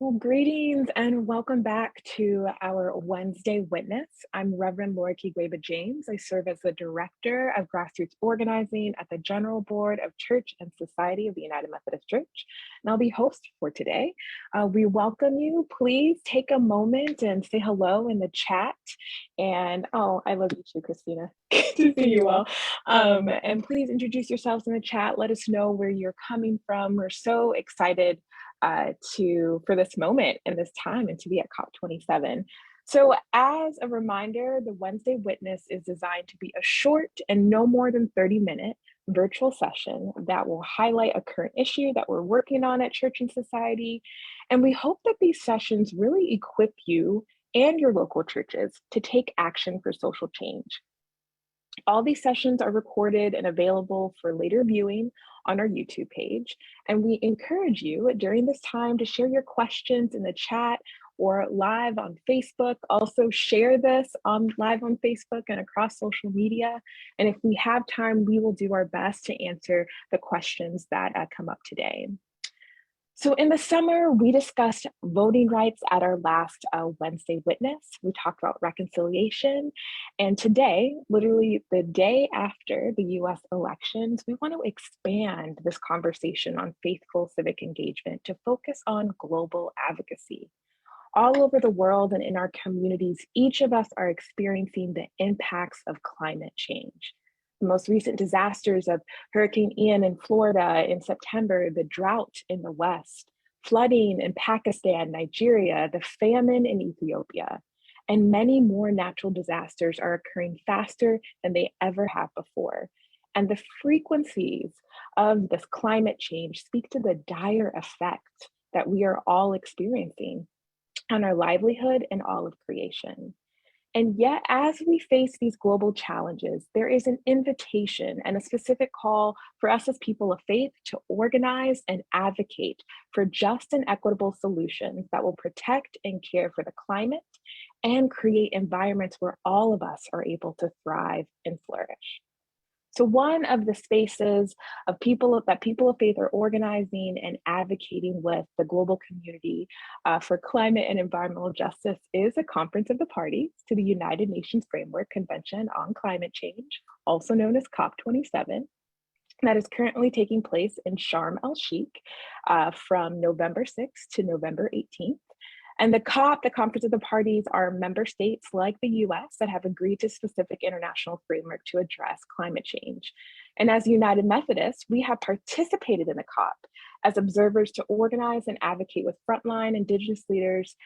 Well, greetings and welcome back to our Wednesday Witness. I'm Reverend Laura Kigweba James. I serve as the Director of Grassroots Organizing at the General Board of Church and Society of the United Methodist Church, and I'll be host for today. We welcome you. Please take a moment and say hello in the chat. And I love you too, Christina. Good to see you all. And please introduce yourselves in the chat. Let us know where you're coming from. We're so excited for this moment and this time and to be at COP27. So as a reminder, the Wednesday Witness is designed to be a short and no more than 30-minute virtual session that will highlight a current issue that we're working on at Church and Society. And we hope that these sessions really equip you and your local churches to take action for social change. All these sessions are recorded and available for later viewing on our YouTube page. And we encourage you during this time to share your questions in the chat or live on Facebook. Also share this live on Facebook and across social media. And if we have time, we will do our best to answer the questions that come up today. So in the summer, we discussed voting rights at our last Wednesday Witness. We talked about reconciliation. And today, literally the day after the US elections, we want to expand this conversation on faithful civic engagement to focus on global advocacy. All over the world and in our communities, each of us are experiencing the impacts of climate change. The most recent disasters of Hurricane Ian in Florida in September, the drought in the West, flooding in Pakistan, Nigeria, the famine in Ethiopia, and many more natural disasters are occurring faster than they ever have before. And the frequencies of this climate change speak to the dire effect that we are all experiencing on our livelihood and all of creation. And yet, as we face these global challenges, there is an invitation and a specific call for us as people of faith to organize and advocate for just and equitable solutions that will protect and care for the climate and create environments where all of us are able to thrive and flourish. So one of the spaces of people of faith are organizing and advocating with the global community for climate and environmental justice is a conference of the parties to the United Nations Framework Convention on Climate Change, also known as COP27. That is currently taking place in Sharm el-Sheikh from November 6th to November 18th. And the Conference of the Parties, are member states like the US that have agreed to specific international framework to address climate change. And as United Methodists, we have participated in the COP as observers to organize and advocate with frontline Indigenous leaders,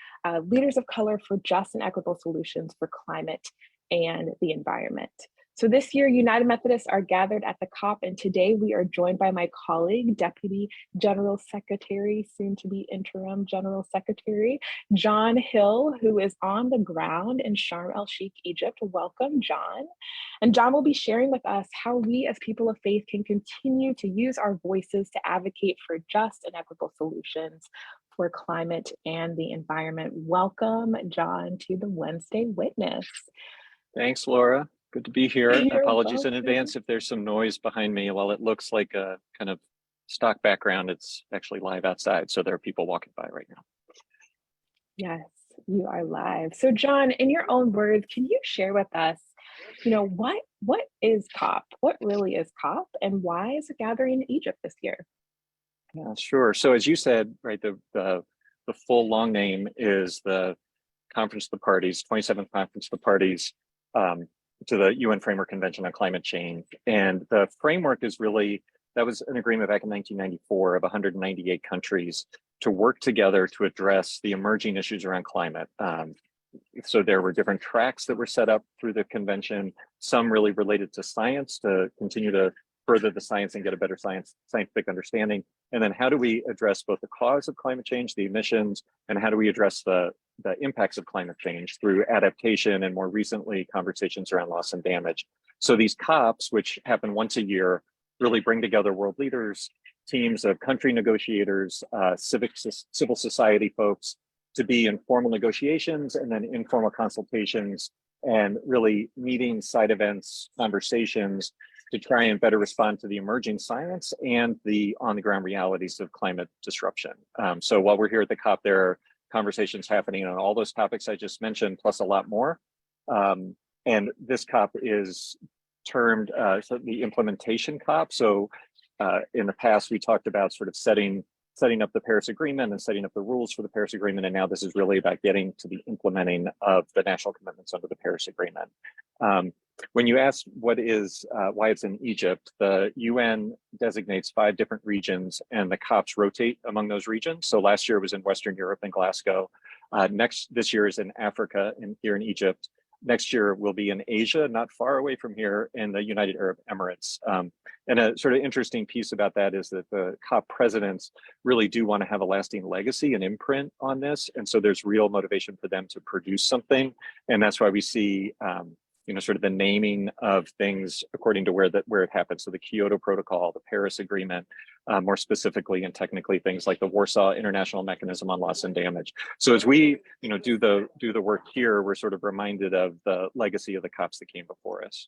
leaders of color for just and equitable solutions for climate and the environment. So this year, United Methodists are gathered at the COP, and today we are joined by my colleague, Deputy General Secretary, soon to be Interim General Secretary, John Hill, who is on the ground in Sharm el-Sheikh, Egypt. Welcome, John. And John will be sharing with us how we as people of faith can continue to use our voices to advocate for just and equitable solutions for climate and the environment. Welcome, John, to the Wednesday Witness. Thanks, Laura. Good to be here. You're Apologies welcome. in advance if there's some noise behind me. While it looks like a kind of stock background, it's actually live outside. So there are people walking by right now. Yes, you are live. So John, in your own words, can you share with us, what is COP? What really is COP, and why is it gathering in Egypt this year? Yeah, sure. So as you said, right, the full long name is the Conference of the Parties, 27th Conference of the Parties, to the UN Framework Convention on Climate Change. And the framework is really, that was an agreement back in 1994 of 198 countries to work together to address the emerging issues around climate. So there were different tracks that were set up through the convention, some really related to science to continue to further the science and get a better scientific understanding. And then how do we address both the cause of climate change, the emissions, and how do we address the impacts of climate change through adaptation, and more recently conversations around loss and damage. So these COPs, which happen once a year, really bring together world leaders, teams of country negotiators, civil society folks to be in formal negotiations and then informal consultations and really meetings, side events, conversations to try and better respond to the emerging science and the on-the-ground realities of climate disruption. So while we're here at the COP, there are conversations happening on all those topics I just mentioned, plus a lot more. And this COP is termed so the implementation COP. So in the past, we talked about sort of setting up the Paris Agreement and setting up the rules for the Paris Agreement. And now this is really about getting to the implementing of the national commitments under the Paris Agreement. When you ask why it's in Egypt, the UN designates 5 different regions and the COPs rotate among those regions. So last year it was in Western Europe and Glasgow. This year is in Africa and here in Egypt. Next year will be in Asia, not far away from here, in the United Arab Emirates. And a sort of interesting piece about that is that the COP presidents really do want to have a lasting legacy and imprint on this. And so there's real motivation for them to produce something. And that's why we see sort of the naming of things according to where it happens. So the Kyoto Protocol, the Paris Agreement, more specifically and technically things like the Warsaw International Mechanism on Loss and Damage. So as we do the work here, we're sort of reminded of the legacy of the COPs that came before us.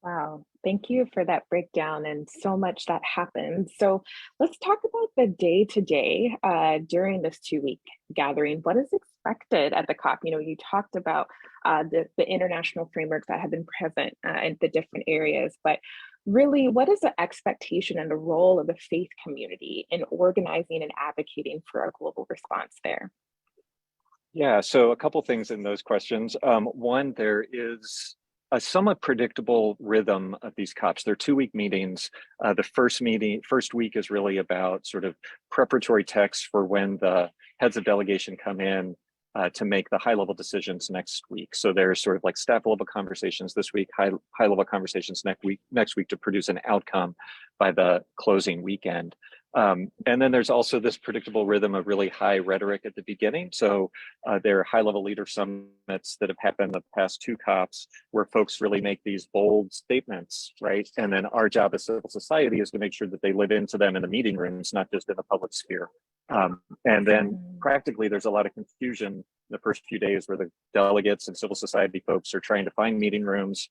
Wow, thank you for that breakdown and so much that happened. So let's talk about the day-to-day during this 2-week gathering. What is expected at the COP? You talked about the international frameworks that have been present in the different areas, but really, what is the expectation and the role of the faith community in organizing and advocating for a global response there? Yeah, so a couple things in those questions. One, there is a somewhat predictable rhythm of these COPs. They're 2-week meetings. The first week is really about sort of preparatory text for when the heads of delegation come in to make the high-level decisions next week. So there's sort of like staff-level conversations this week, high-level conversations next week to produce an outcome by the closing weekend. And then there's also this predictable rhythm of really high rhetoric at the beginning. So there are high-level leader summits that have happened the past 2 COPs where folks really make these bold statements, right? And then our job as civil society is to make sure that they live into them in the meeting rooms, not just in the public sphere. And then practically there's a lot of confusion the first few days where the delegates and civil society folks are trying to find meeting rooms,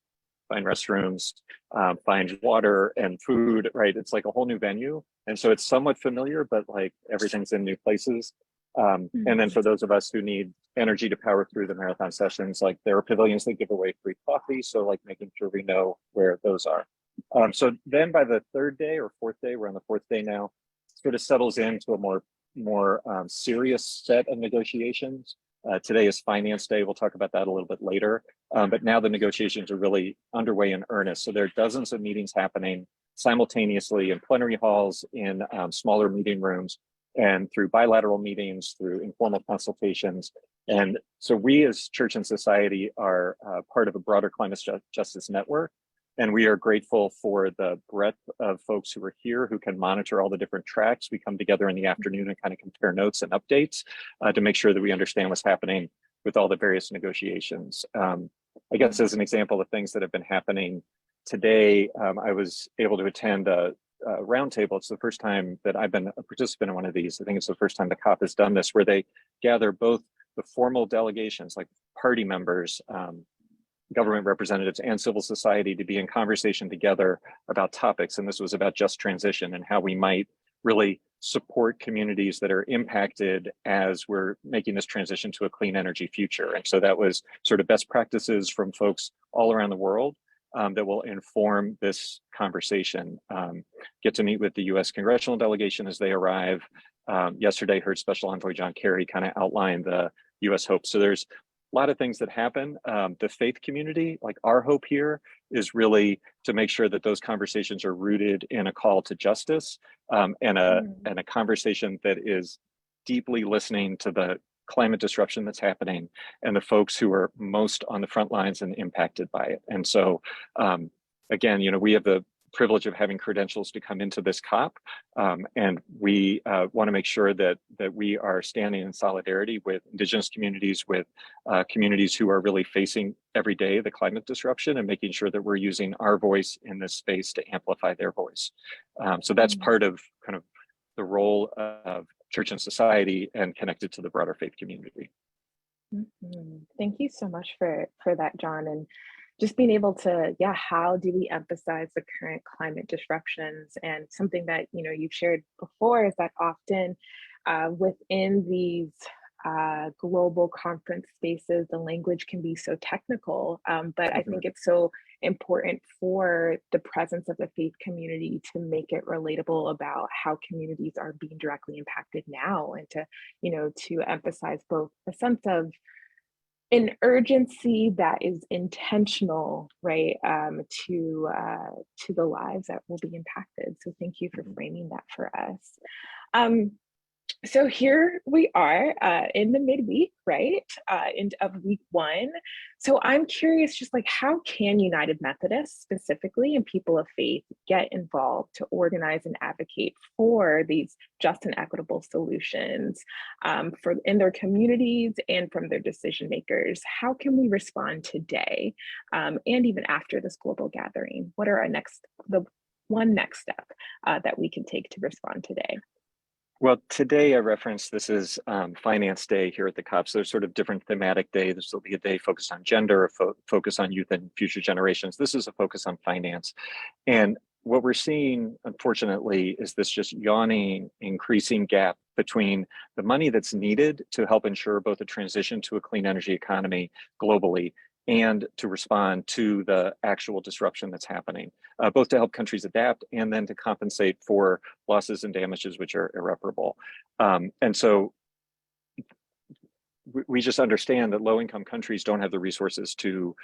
find restrooms, find water and food, right? It's like a whole new venue. And so it's somewhat familiar, but like everything's in new places. And then for those of us who need energy to power through the marathon sessions, like there are pavilions that give away free coffee. So like making sure we know where those are. So then by the 3rd day or 4th day, we're on the 4th day now, sort of settles into a more serious set of negotiations. Today is Finance Day. We'll talk about that a little bit later. But now the negotiations are really underway in earnest. So there are dozens of meetings happening simultaneously in plenary halls, in smaller meeting rooms, and through bilateral meetings, through informal consultations. And so we as church and society are part of a broader climate justice network. And we are grateful for the breadth of folks who are here who can monitor all the different tracks. We come together in the afternoon and kind of compare notes and updates to make sure that we understand what's happening with all the various negotiations. I guess as an example of things that have been happening today, I was able to attend a roundtable. It's the first time that I've been a participant in one of these. I think it's the first time the COP has done this, where they gather both the formal delegations, like party members, government representatives and civil society to be in conversation together about topics. And this was about just transition and how we might really support communities that are impacted as we're making this transition to a clean energy future. And so that was sort of best practices from folks all around the world that will inform this conversation. Get to meet with the US congressional delegation as they arrive. Yesterday, heard Special Envoy John Kerry kind of outline the US hope. So there's a lot of things that happen. The faith community, like our hope here, is really to make sure that those conversations are rooted in a call to justice and a conversation that is deeply listening to the climate disruption that's happening and the folks who are most on the front lines and impacted by it. And so, again, we have the privilege of having credentials to come into this COP, and we want to make sure that we are standing in solidarity with Indigenous communities, with communities who are really facing every day the climate disruption, and making sure that we're using our voice in this space to amplify their voice. So that's part of kind of the role of church and society and connected to the broader faith community. Thank you so much for that, John. And just being able to, yeah, how do we emphasize the current climate disruptions? And something that, you know, you've shared before is that often within these global conference spaces, the language can be so technical, but I Mhm. think it's so important for the presence of the faith community to make it relatable about how communities are being directly impacted now, and to, you know, to emphasize both a sense of an urgency that is intentional, right, to the lives that will be impacted. So thank you for Mhm. framing that for us. Um, so here we are in the midweek, right? End of week one. So I'm curious, just like, how can United Methodists specifically and people of faith get involved to organize and advocate for these just and equitable solutions for in their communities and from their decision makers? How can we respond today and even after this global gathering? What are the one next step that we can take to respond today? Well, today I referenced this is Finance Day here at the COP. So there's sort of different thematic day. This will be a day focused on gender, a focus on youth and future generations. This is a focus on finance. And what we're seeing, unfortunately, is this just yawning, increasing gap between the money that's needed to help ensure both a transition to a clean energy economy globally and to respond to the actual disruption that's happening, both to help countries adapt and then to compensate for losses and damages which are irreparable. And so we just understand that low-income countries don't have the resources to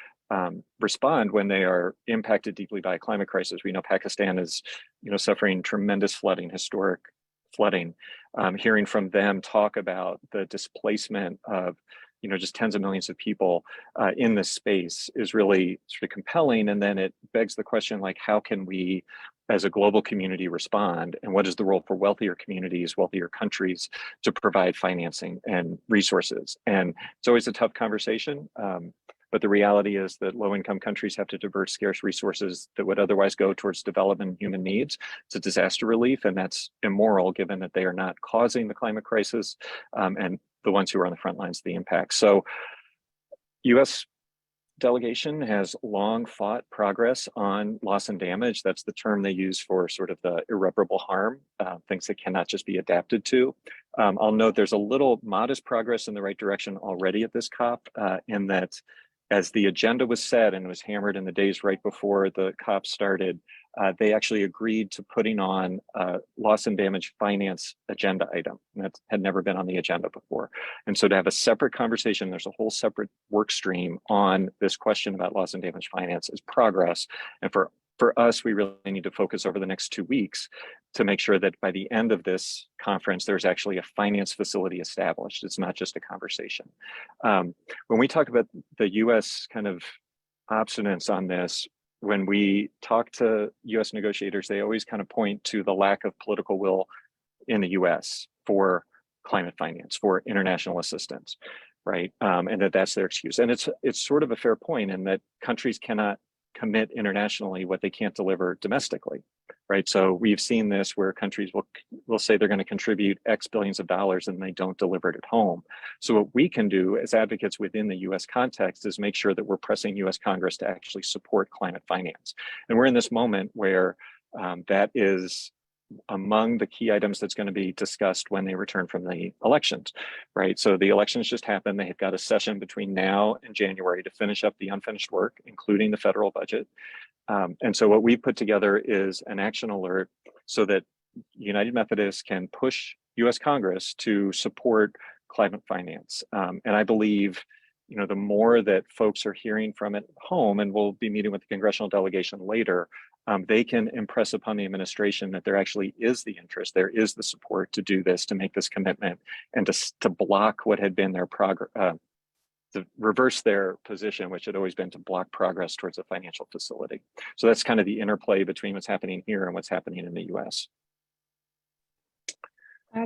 respond when they are impacted deeply by a climate crisis. We know Pakistan is, suffering tremendous flooding, historic flooding. Hearing from them talk about the displacement of, just tens of millions of people in this space is really sort of compelling. And then it begs the question, like, how can we, as a global community, respond? And what is the role for wealthier communities, wealthier countries to provide financing and resources? And it's always a tough conversation. But the reality is that low-income countries have to divert scarce resources that would otherwise go towards development and human needs to disaster relief, and that's immoral given that they are not causing the climate crisis and the ones who are on the front lines of the impact. So U.S. delegation has long fought progress on loss and damage. That's the term they use for sort of the irreparable harm, things that cannot just be adapted to. I'll note there's a little modest progress in the right direction already at this COP, in that as the agenda was set and was hammered in the days right before the COP started, they actually agreed to putting on a loss and damage finance agenda item. And that had never been on the agenda before. And so to have a separate conversation, there's a whole separate work stream on this question about loss and damage finance is progress. And for us, we really need to focus over the next 2 weeks to make sure that by the end of this conference, there's actually a finance facility established. It's not just a conversation. When we talk about the US kind of obstinance on this, when we talk to US negotiators, they always kind of point to the lack of political will in the US for climate finance, for international assistance, right? And that's their excuse. And it's sort of a fair point in that countries cannot commit internationally what they can't deliver domestically, right? So we've seen this where countries will say they're going to contribute X billions of dollars and they don't deliver it at home. So what we can do as advocates within the US context is make sure that we're pressing US Congress to actually support climate finance. And we're in this moment where that is among the key items that's going to be discussed when they return from the elections, right? So the elections just happened. They've got a session between now and January to finish up the unfinished work, including the federal budget. And so what we put together is an action alert so that United Methodists can push US Congress to support climate finance. And I believe, the more that folks are hearing from it home, and we'll be meeting with the congressional delegation later, they can impress upon the administration that there actually is the interest, there is the support to do this, to make this commitment, and to block what had been their progress, to reverse their position, which had always been to block progress towards a financial facility. So that's kind of the interplay between what's happening here and what's happening in the US.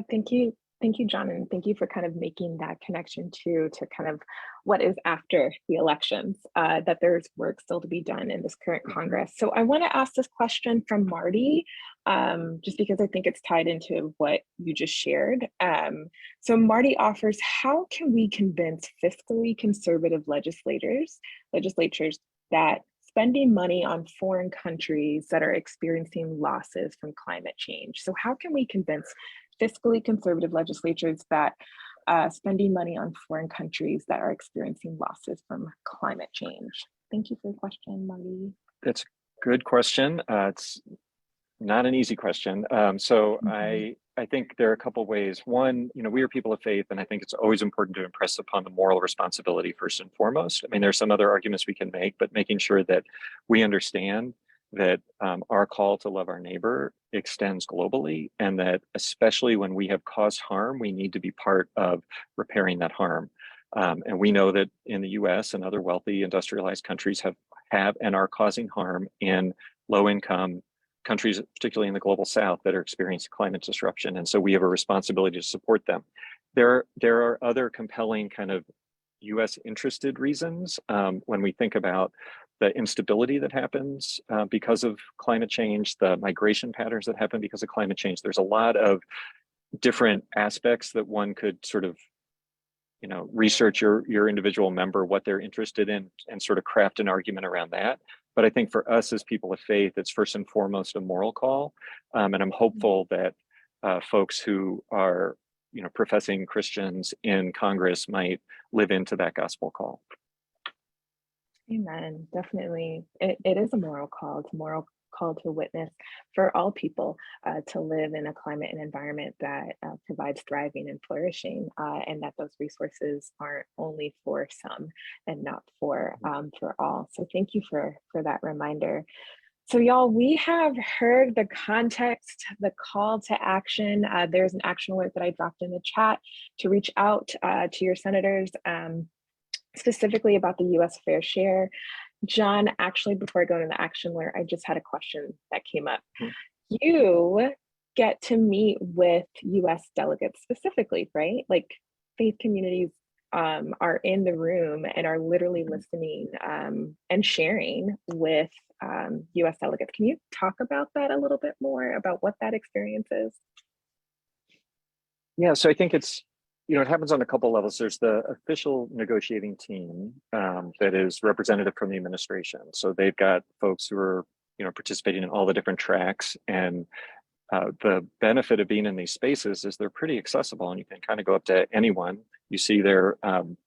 Thank you. Thank you, John, and thank you for kind of making that connection too, to kind of what is after the elections, that there's work still to be done in this current Congress. So I want to ask this question from Marty, just because I think it's tied into what you just shared. So Marty offers, how can we convince fiscally conservative legislatures that spending money on foreign countries that are experiencing losses from climate change. So how can we convince fiscally conservative legislatures that spending money on foreign countries that are experiencing losses from climate change? Thank you for the question, Marty. That's a good question. It's not an easy question. I think there are a couple of ways. One, we are people of faith, and I think it's always important to impress upon the moral responsibility first and foremost. I mean, there's some other arguments we can make, but making sure that we understand that our call to love our neighbor extends globally, and that especially when we have caused harm, we need to be part of repairing that harm. And we know that in the US and other wealthy industrialized countries have and are causing harm in low income countries, particularly in the global south, that are experiencing climate disruption. And so we have a responsibility to support them. There are other compelling kind of US interested reasons when we think about the instability that happens because of climate change, the migration patterns that happen because of climate change. There's a lot of different aspects that one could sort of research your individual member, what they're interested in, and sort of craft an argument around that. But I think for us as people of faith, it's first and foremost a moral call. And I'm hopeful that folks who are, professing Christians in Congress might live into that gospel call. Amen. Definitely. It is a moral call. It's a moral call to witness for all people to live in a climate and environment that provides thriving and flourishing, and that those resources aren't only for some and not for all. So thank you for that reminder. So y'all, we have heard the context, the call to action. There's an action alert that I dropped in the chat to reach out to your senators specifically about the US fair share. John, actually, before I go into the action alert, I just had a question that came up. You get to meet with US delegates specifically, right? Like faith communities are in the room and are literally listening and sharing with US delegates. Can you talk about that a little bit more, about what that experience is? Yeah, so I think it's, it happens on a couple levels. There's the official negotiating team that is representative from the administration. So they've got folks who are, participating in all the different tracks. And the benefit of being in these spaces is they're pretty accessible, and you can kind of go up to anyone. You see their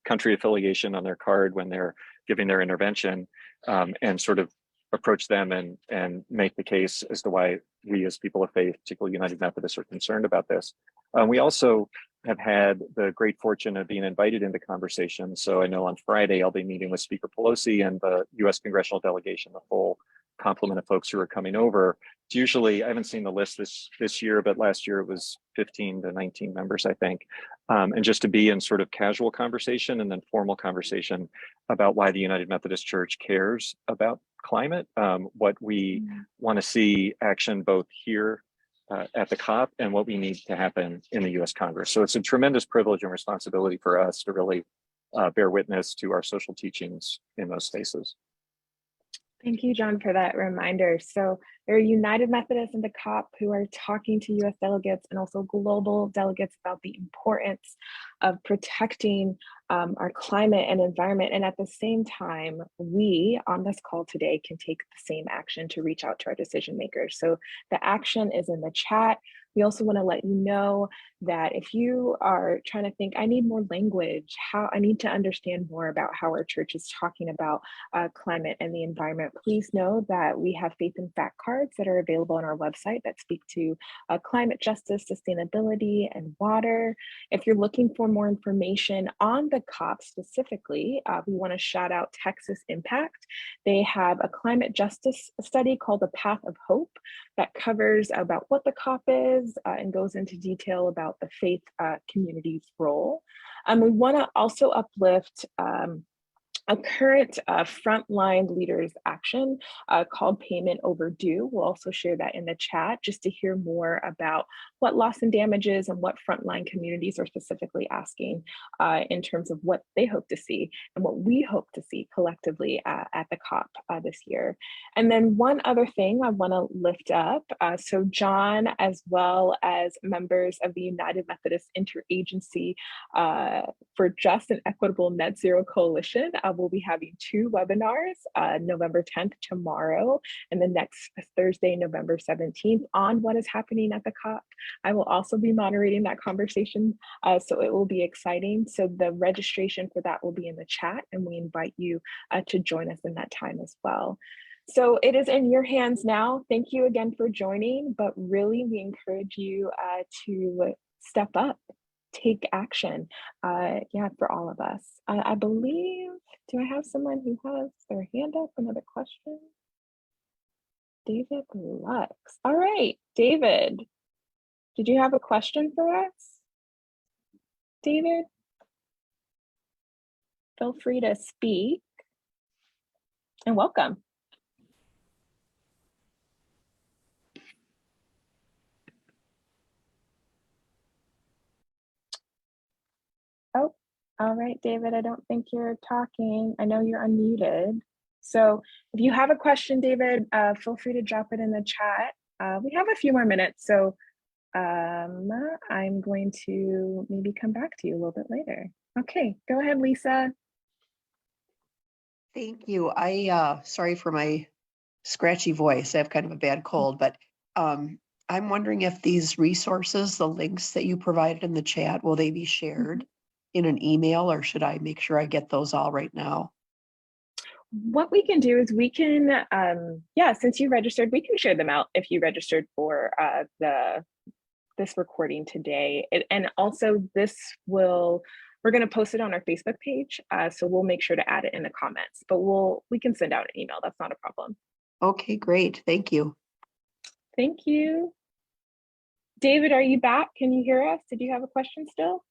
country affiliation on their card when they're giving their intervention, and sort of approach them and make the case as to why we as people of faith, particularly United Methodists, are concerned about this. We also have had the great fortune of being invited into conversations. So I know on Friday I'll be meeting with Speaker Pelosi and the US congressional delegation, the full complement of folks who are coming over. It's usually, I haven't seen the list this year, but last year it was 15 to 19 members, I think. And just to be in sort of casual conversation and then formal conversation about why the United Methodist Church cares about climate, what we want to see action both here at the COP and what we need to happen in the US Congress. So it's a tremendous privilege and responsibility for us to really bear witness to our social teachings in those spaces. Thank you, John, for that reminder. So there are United Methodists in the COP who are talking to US delegates and also global delegates about the importance of protecting our climate and environment. And at the same time, we on this call today can take the same action to reach out to our decision makers. So the action is in the chat. We also want to let you know that if you are trying to think, I need more language, I need to understand more about how our church is talking about climate and the environment, please know that we have faith and fact cards that are available on our website that speak to climate justice, sustainability, and water. If you're looking for more information on the COP specifically, we want to shout out Texas Impact. They have a climate justice study called The Path of Hope that covers about what the COP is and goes into detail about the faith community's role. We want to also uplift a current frontline leaders action called Payment Overdue. We'll also share that in the chat just to hear more about what loss and damage is and what frontline communities are specifically asking in terms of what they hope to see and what we hope to see collectively at the COP this year. And then one other thing I want to lift up, so John, as well as members of the United Methodist Interagency for Just and Equitable Net Zero Coalition, we'll be having 2 webinars, November 10th tomorrow, and the next Thursday, November 17th, on what is happening at the COP. I will also be moderating that conversation, so it will be exciting. So the registration for that will be in the chat, and we invite you to join us in that time as well. So it is in your hands now. Thank you again for joining, but really we encourage you to step up, take action, for all of us. I believe, do I have someone who has their hand up? Another question? David Lux. All right, David, did you have a question for us? David, feel free to speak, and welcome. Oh, all right, David, I don't think you're talking. I know you're unmuted. So if you have a question, David, feel free to drop it in the chat. We have a few more minutes, so I'm going to maybe come back to you a little bit later. Okay, go ahead, Lisa. Thank you. Sorry for my scratchy voice. I have kind of a bad cold, but I'm wondering if these resources, the links that you provided in the chat, will they be shared in an email, or should I make sure I get those all right now? What we can do is we can, since you registered, we can share them out if you registered for this recording today. And also we're going to post it on our Facebook page, so we'll make sure to add it in the comments, but we can send out an email. That's not a problem. Okay, great. Thank you. Thank you. David, are you back? Can you hear us? Did you have a question still?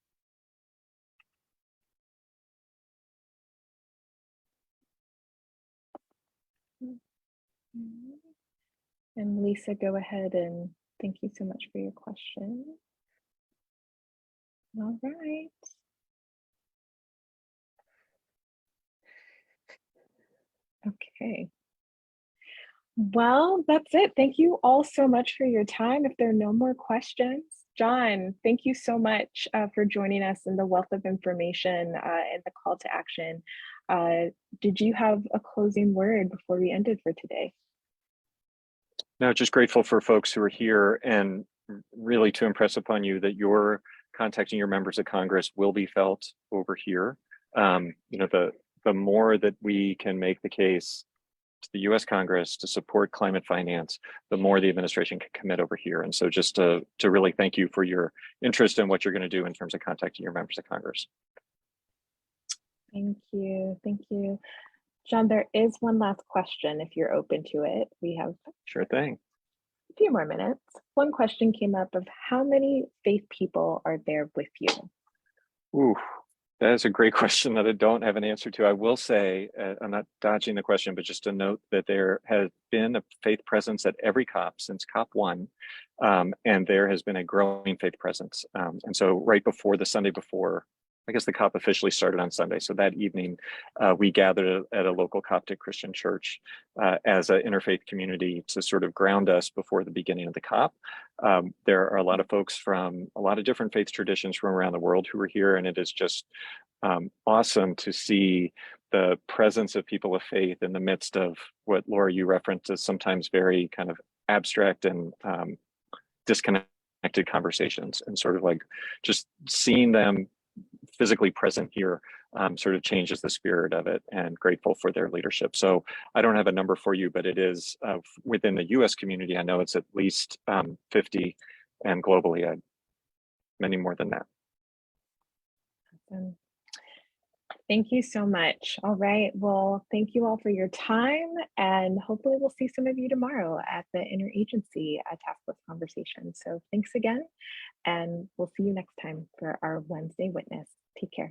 And Lisa, go ahead, and thank you so much for your question. All right. Okay. Well, that's it. Thank you all so much for your time. If there are no more questions, John, thank you so much for joining us in the wealth of information and the call to action. Did you have a closing word before we ended for today? No, just grateful for folks who are here, and really to impress upon you that your contacting your members of Congress will be felt over here. The more that we can make the case to the US Congress to support climate finance, the more the administration can commit over here. And so just to really thank you for your interest in what you're going to do in terms of contacting your members of Congress. Thank you. Thank you. John, there is one last question if you're open to it. We have Sure thing. A few more minutes. One question came up of how many faith people are there with you? Ooh, that is a great question that I don't have an answer to. I will say, I'm not dodging the question, but just to note that there has been a faith presence at every COP since COP1, and there has been a growing faith presence. And so right before the Sunday before, I guess the COP officially started on Sunday. So that evening, we gathered at a local Coptic Christian church as an interfaith community to sort of ground us before the beginning of the COP. There are a lot of folks from a lot of different faith traditions from around the world who are here, and it is just awesome to see the presence of people of faith in the midst of what, Laura, you referenced as sometimes very kind of abstract and disconnected conversations, and sort of like just seeing them physically present here sort of changes the spirit of it, and grateful for their leadership. So I don't have a number for you, but it is within the US community, I know it's at least 50, and globally, many more than that. Awesome. Thank you so much. All right, well, thank you all for your time, and hopefully we'll see some of you tomorrow at the Interagency Task Force conversation. So thanks again, and we'll see you next time for our Wednesday Witness. Take care.